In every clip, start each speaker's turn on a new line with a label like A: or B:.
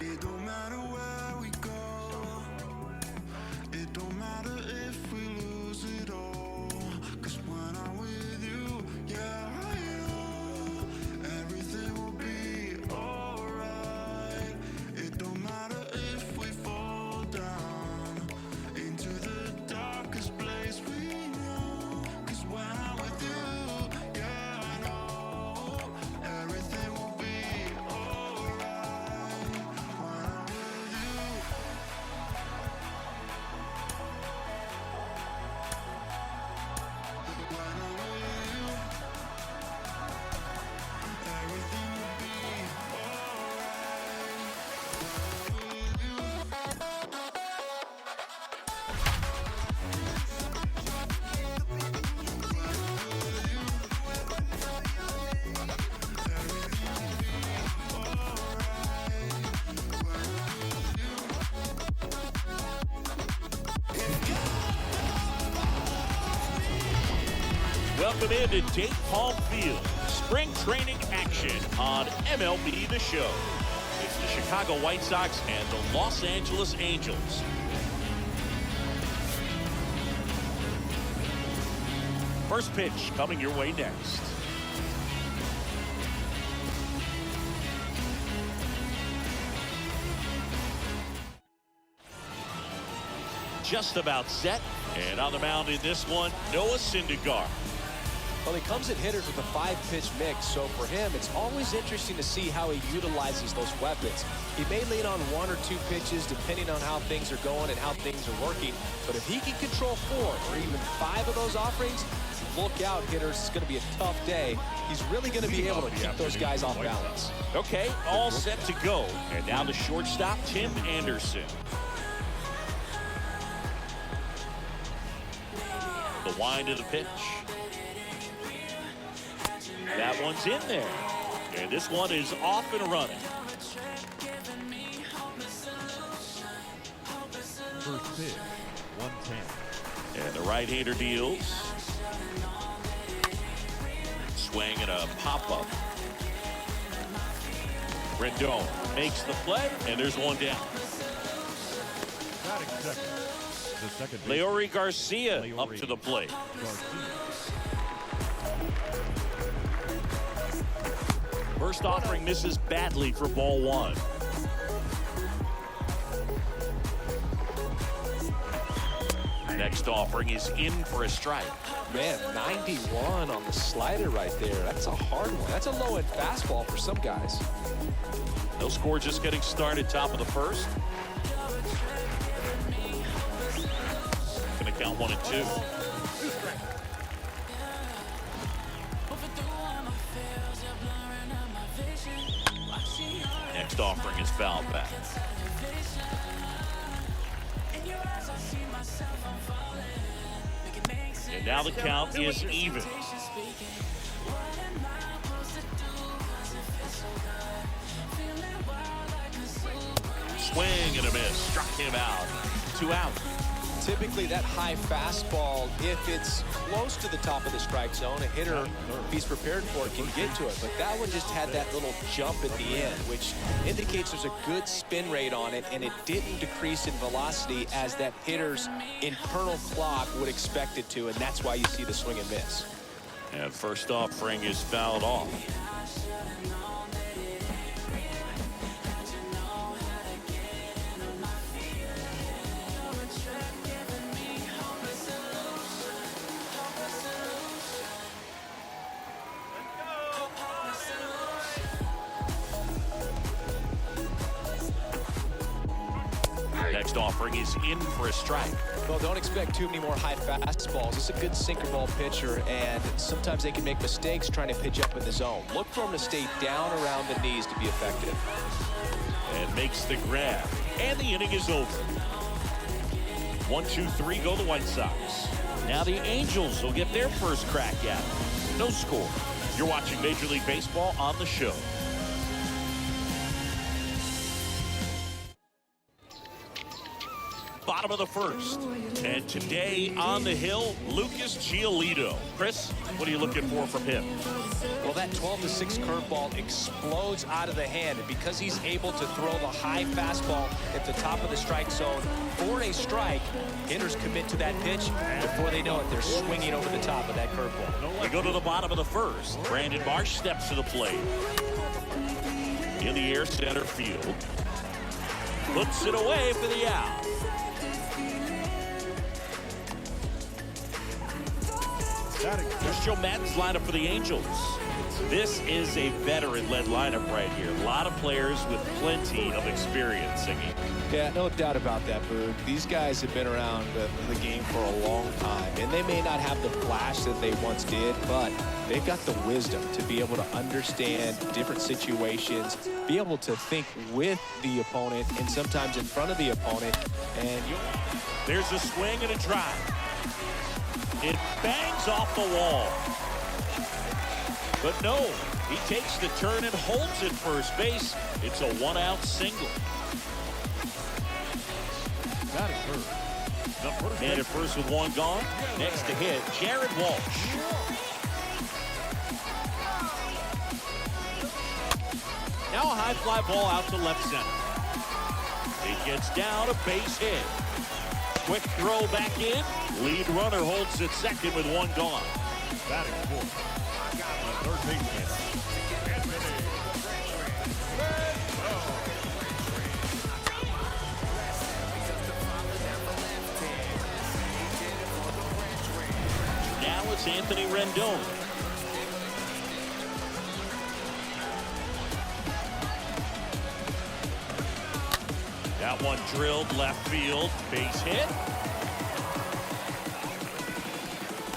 A: It don't matter where we go. It don't matter if we lose it all. 'Cause when I'm with you, yeah, I know everything will be alright. It don't matter if we fall down into the darkest place we know. 'Cause when I'm with you, yeah, I know everything will be alright. When I'm with you. When I'm with you, everything will be alright. With you,
B: Welcome into Dayton Hall Field. Spring training action on MLB The Show. It's the Chicago White Sox and the Los Angeles Angels. First pitch coming your way next. Just about set. And on the mound in this one, Noah Syndergaard.
C: Well, he comes at hitters with a 5-pitch mix, so for him, it's always interesting to see how he utilizes those weapons. He may lean on 1 or 2 pitches depending on how things are going and how things are working, but if he can control 4 or even 5 of those offerings, look out, hitters. It's going to be a tough day. He's really going to be able to keep those guys off balance.
B: Okay, all set to go. And now the shortstop, Tim Anderson. The wind of the pitch. That one's in there. And this one is off and running.
D: First pitch, 110.
B: And the right-hander deals. Swing and a pop-up. Rendon makes the play, and there's one down.
D: Batting second. The second
B: Leori Garcia up to the plate. First offering misses badly for ball 1. Next offering is in for a strike.
C: Man, 91 on the slider right there. That's a hard one. That's a low-end fastball for some guys.
B: No score, just getting started, top of the first. Gonna count 1 and 2. Next offering is fouled back. And now the count is even. Swing and a miss. Struck him out. 2 out.
C: Typically, that high fastball, if it's close to the top of the strike zone, a hitter, if he's prepared for it, can get to it. But that one just had that little jump at the end, which indicates there's a good spin rate on it, and it didn't decrease in velocity as that hitter's internal clock would expect it to, and that's why you see the swing and miss.
B: And first offering is fouled off. Next offering is in for a strike.
C: Well, don't expect too many more high fastballs. It's a good sinker ball pitcher, and sometimes they can make mistakes trying to pitch up in the zone. Look for him to stay down around the knees to be effective.
B: And makes the grab. And the inning is over. 1, 2, 3 go the White Sox. Now the Angels will get their first crack at it. No score. You're watching Major League Baseball on the show. Bottom bottom of the first. And today on the hill, Lucas Giolito. Chris, what are you looking for from him?
C: Well, that 12-6 curveball explodes out of the hand. And because he's able to throw the high fastball at the top of the strike zone for a strike, hitters commit to that pitch. Before they know it, they're swinging over the top of that curveball.
B: We go to the bottom of the first. Brandon Marsh steps to the plate. In the air, center field. Puts it away for the out. Here's Joe Madden's lineup for the Angels. This is a veteran-led lineup right here. A lot of players with plenty of experience singing.
C: Yeah, no doubt about that, Boog. These guys have been around the game for a long time, and they may not have the flash that they once did, but they've got the wisdom to be able to understand different situations, be able to think with the opponent and sometimes in front of the opponent. And
B: there's a swing and a drive. It bangs off the wall. But no, he takes the turn and holds it first base. It's a one-out single.
D: That is first.
B: And at first with one gone. Next to hit, Jared Walsh. Now a high fly ball out to left center. He gets down, a base hit. Quick throw back in. Lead runner holds at second with one gone.
D: That is fourth. Third baseman.
B: Now it's Anthony Rendon. That one drilled left field, base hit.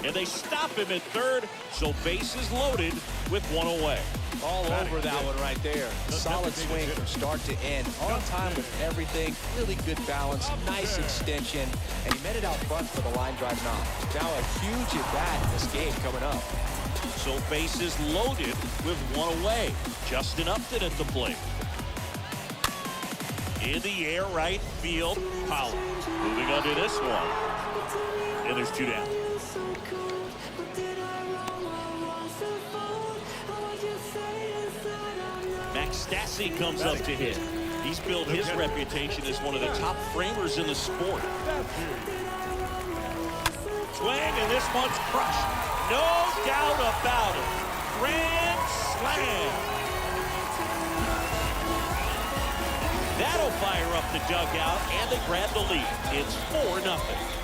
B: And they stop him at third, so bases loaded with one away.
C: all over that one right there. Solid swing from start to end. On time with everything. Really good balance. Nice extension. And he met it out front for the line drive knock. Now a huge at-bat in this game coming up.
B: So bases loaded with one away. Justin Upton at the plate. In the air, right field. Powell moving under this one. And there's two down. Max Stassi comes up to hit. He's built his reputation as one of the top framers in the sport. Swing, and this one's crushed. No doubt about it. Grand slam. That'll fire up the dugout, and they grab the lead. It's 4-0.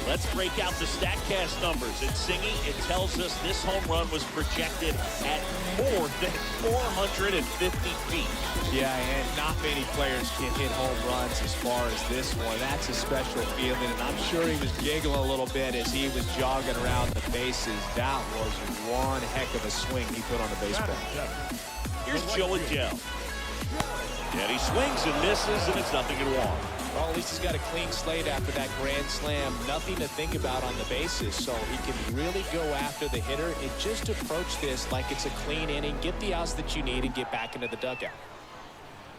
B: Let's break out the StatCast numbers. It's singing. It tells us this home run was projected at more than 450 feet.
C: Yeah, and not many players can hit home runs as far as this one. That's a special feeling, and I'm sure he was giggling a little bit as he was jogging around the bases. That was one heck of a swing he put on the baseball.
B: Here's Joe Adele. And he swings and misses, and it's nothing in one.
C: Well, at least he's got a clean slate after that grand slam. Nothing to think about on the bases, so he can really go after the hitter and just approach this like it's a clean inning, get the outs that you need, and get back into the dugout.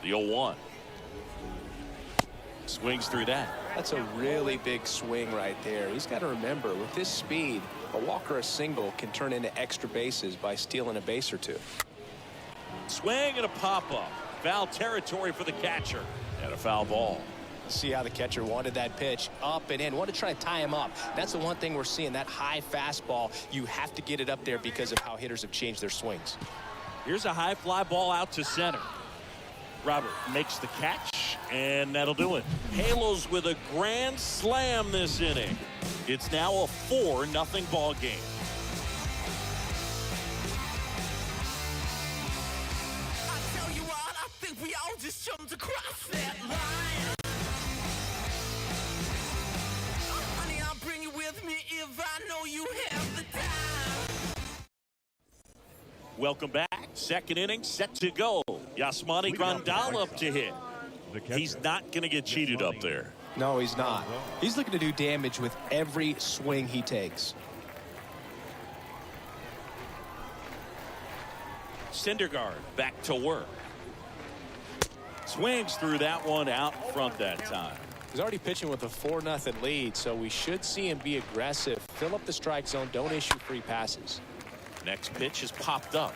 B: The 0-1. Swings through that.
C: That's a really big swing right there. He's got to remember, with this speed, a walk or a single can turn into extra bases by stealing a base or two.
B: Swing and a pop-up. Foul territory for the catcher. And a foul ball.
C: See how the catcher wanted that pitch up and in. Want to try to tie him up. That's the one thing we're seeing, that high fastball. You have to get it up there because of how hitters have changed their swings.
B: Here's a high fly ball out to center. Robert makes the catch, and that'll do it. Halos with a grand slam this inning. It's now a 4-0 ball game.
E: I tell you what, I think we all just jumped across that line. Honey, I'll bring you with me if I know you have the time.
B: Welcome back. Second inning set to go. Yasmani Grandal up to hit. He's not going to get cheated up there.
C: No, he's not. He's looking to do damage with every swing he takes.
B: Syndergaard back to work. Swings through that one out front that time.
C: He's already pitching with a 4-0 lead, so we should see him be aggressive. Fill up the strike zone. Don't issue free passes.
B: Next pitch is popped up.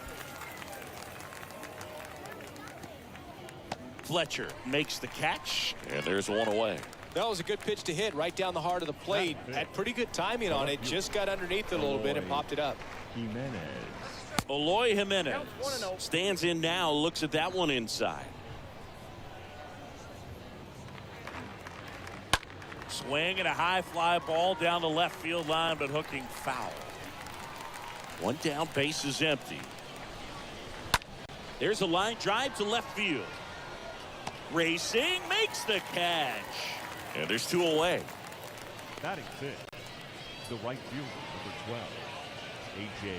B: Fletcher makes the catch, and there's one away.
C: That was a good pitch to hit right down the heart of the plate. Had pretty good timing on it. Just got underneath it a little bit and popped it up.
B: Eloy Jimenez stands in now, looks at that one inside. Swing and a high fly ball down the left field line, but hooking foul. One down, base is empty. There's a line drive to left field. Racing makes the catch. And there's two away.
D: Batting fifth, the right fielder, number 12, A.J.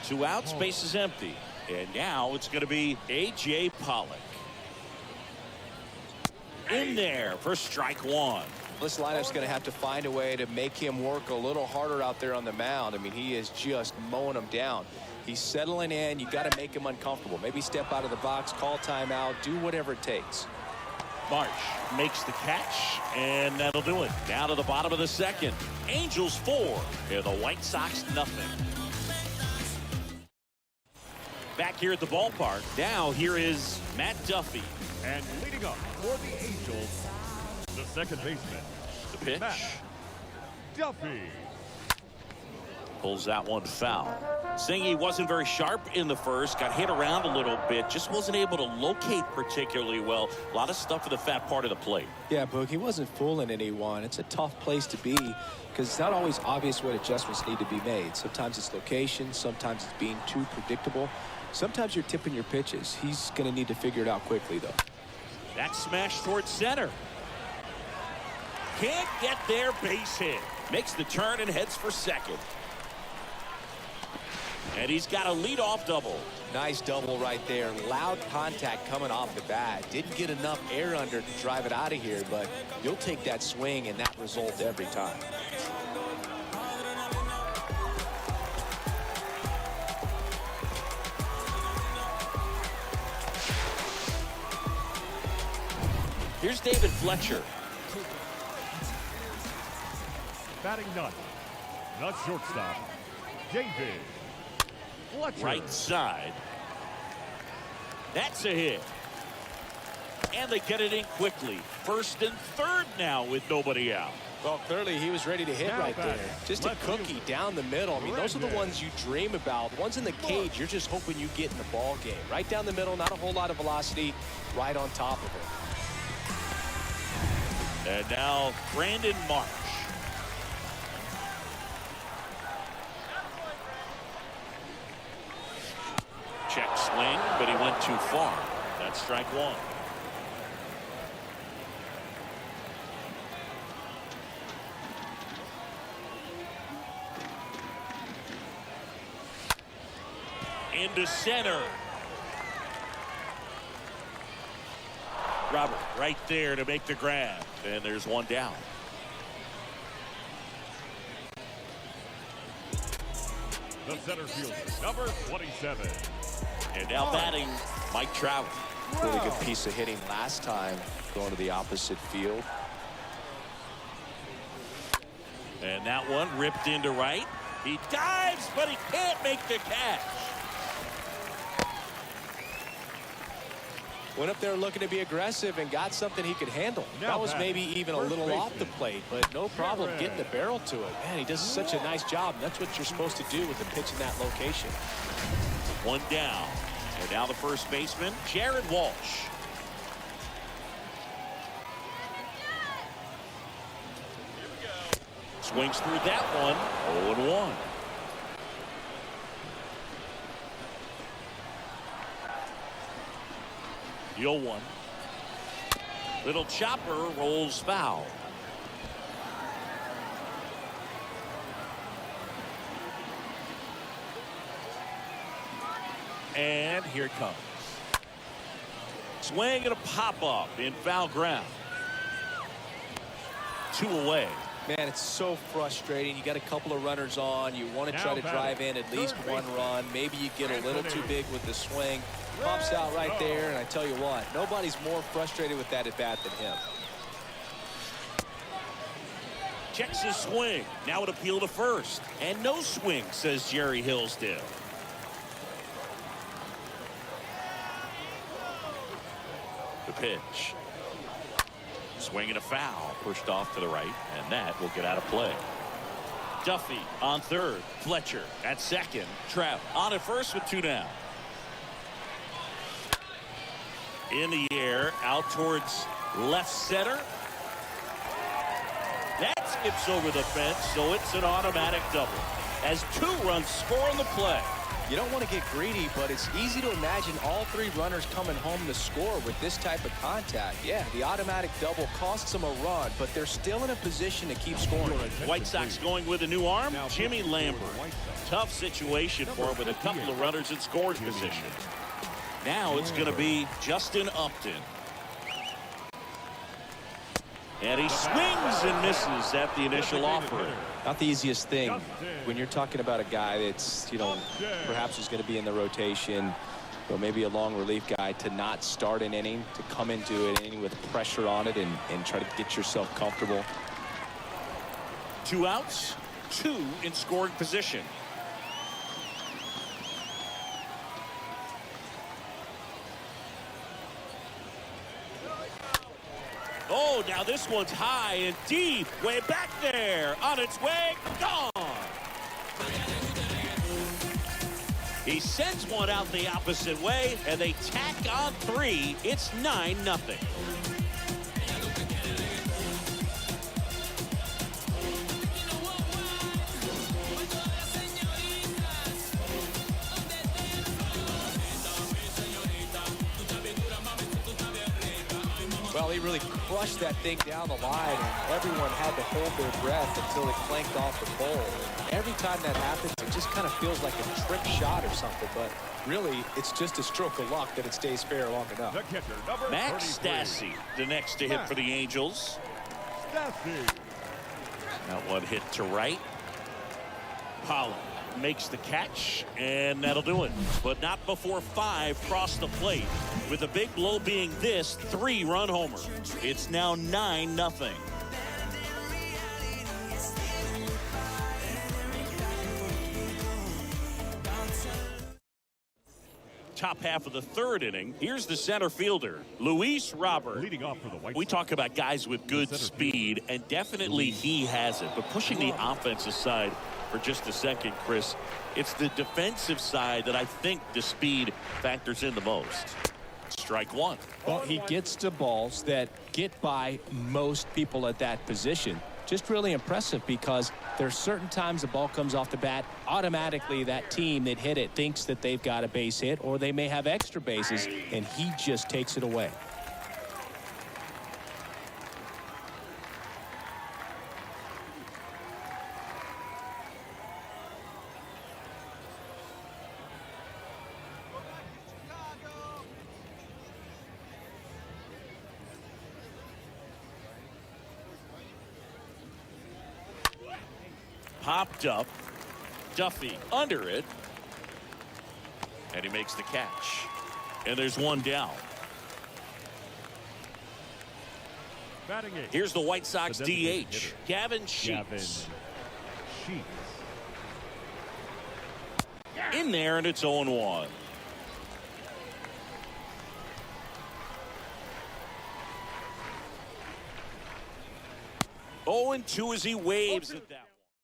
B: 2 outs, base is empty. And now it's going to be A.J. Pollock. In there for strike one.
C: This lineup's going to have to find a way to make him work a little harder out there on the mound. I mean, he is just mowing them down. He's settling in. You got to make him uncomfortable. Maybe step out of the box, call timeout, do whatever it takes.
B: Marsh makes the catch, and that'll do it. Down to the bottom of the second. Angels 4, and the White Sox nothing. Back here at the ballpark, now here is Matt Duffy.
D: And leading up for the Angels, the second baseman,
B: The pitch.
D: Matt Duffy.
B: Pulls that one foul. Saying he wasn't very sharp in the first, got hit around a little bit, just wasn't able to locate particularly well. A lot of stuff at the fat part of the plate.
C: Yeah, Boog, he wasn't fooling anyone. It's a tough place to be because it's not always obvious what adjustments need to be made. Sometimes it's location, sometimes it's being too predictable. Sometimes you're tipping your pitches. He's going to need to figure it out quickly, though.
B: That smash towards center. Can't get there, base hit. Makes the turn and heads for second. And he's got a leadoff double.
C: Nice double right there. Loud contact coming off the bat. Didn't get enough air under to drive it out of here, but you'll take that swing and that result every time.
B: Here's David Fletcher.
D: Batting ninth, the shortstop, David Fletcher.
B: Right side. That's a hit. And they get it in quickly. First and third now with nobody out.
C: Well, clearly he was ready to hit right there. Just a cookie down the middle. I mean, those are the ones you dream about. The ones in the cage, you're just hoping you get in the ball game. Right down the middle, not a whole lot of velocity, right on top of it.
B: And now Brandon Marsh. Check swing, but he went too far. That's strike one. Into center. Robert right there to make the grab. And there's one down.
D: The center fielder, number 27.
B: And now batting, Mike Trout.
C: Really good piece of hitting last time, going to the opposite field.
B: And that one ripped into right. He dives, but he can't make the catch.
C: Went up there looking to be aggressive and got something he could handle. That was maybe even a little off the plate, but no problem getting the barrel to it. Man, he does such a nice job. And that's what you're supposed to do with a pitch in that location.
B: One down. And now the first baseman, Jared Walsh. Swings through that one. 0-1. The 0-1. Little chopper rolls foul. And here it comes. Swing and a pop-up in foul ground. 2 away.
C: Man, it's so frustrating. You got a couple of runners on. You want to try to drive in at least one run. Maybe you get a little too big with the swing. Pops out right there, and I tell you what, nobody's more frustrated with that at bat than him.
B: Checks his swing. Now an appeal to first. And no swing, says Jerry Hillsdale. The pitch. Swing and a foul. Pushed off to the right, and that will get out of play. Duffy on third. Fletcher at second. Trout on at first with 2 down. In the air, out towards left center. That skips over the fence, so it's an automatic double. As 2 runs score on the play.
C: You don't want to get greedy, but it's easy to imagine all 3 runners coming home to score with this type of contact. Yeah, the automatic double costs them a run, but they're still in a position to keep scoring.
B: White Sox going with a new arm, Jimmy Lambert. Tough situation for him with a couple of runners in scoring position. Now it's going to be Justin Upton. And he swings and misses at the initial offering.
C: Not the easiest thing when you're talking about a guy that's, perhaps is going to be in the rotation, or maybe a long relief guy, to not start an inning, to come into an inning with pressure on it and try to get yourself comfortable.
B: 2 outs, 2 in scoring position. Oh, now this one's high and deep, way back there, on its way, gone. He sends one out the opposite way, and they tack on 3. It's 9-0.
C: Well, he really crushed that thing down the line, and everyone had to hold their breath until it clanked off the pole. Every time that happens, it just kind of feels like a trick shot or something, but really, it's just a stroke of luck that it stays fair long enough.
B: Max Stassi, the next to hit for the Angels. That one hit to right. Pollock makes the catch, and that'll do it. But not before 5 cross the plate, with the big blow being this 3-run homer. It's now 9-0. Top half of the 3rd inning. Here's the center fielder, Luis Robert.
D: Leading off for the White
B: We
D: Sox.
B: talk about guys with good speed, and definitely he has it. But pushing the offense aside for just a second, Chris, it's the defensive side that I think the speed factors in the most. Strike 1.
C: Well, he gets to balls that get by most people at that position. Just really impressive, because there's certain times the ball comes off the bat, automatically that team that hit it thinks that they've got a base hit, or they may have extra bases, and he just takes it away.
B: Popped up. Duffy under it. And he makes the catch. And there's 1 down.
D: Batting eighth.
B: Here's the White Sox
D: The designated
B: DH,
D: hitter.
B: Gavin
D: Gavin
B: Sheets.
D: Sheets.
B: In there, and it's 0-1. Oh, and 2 as he waves at that.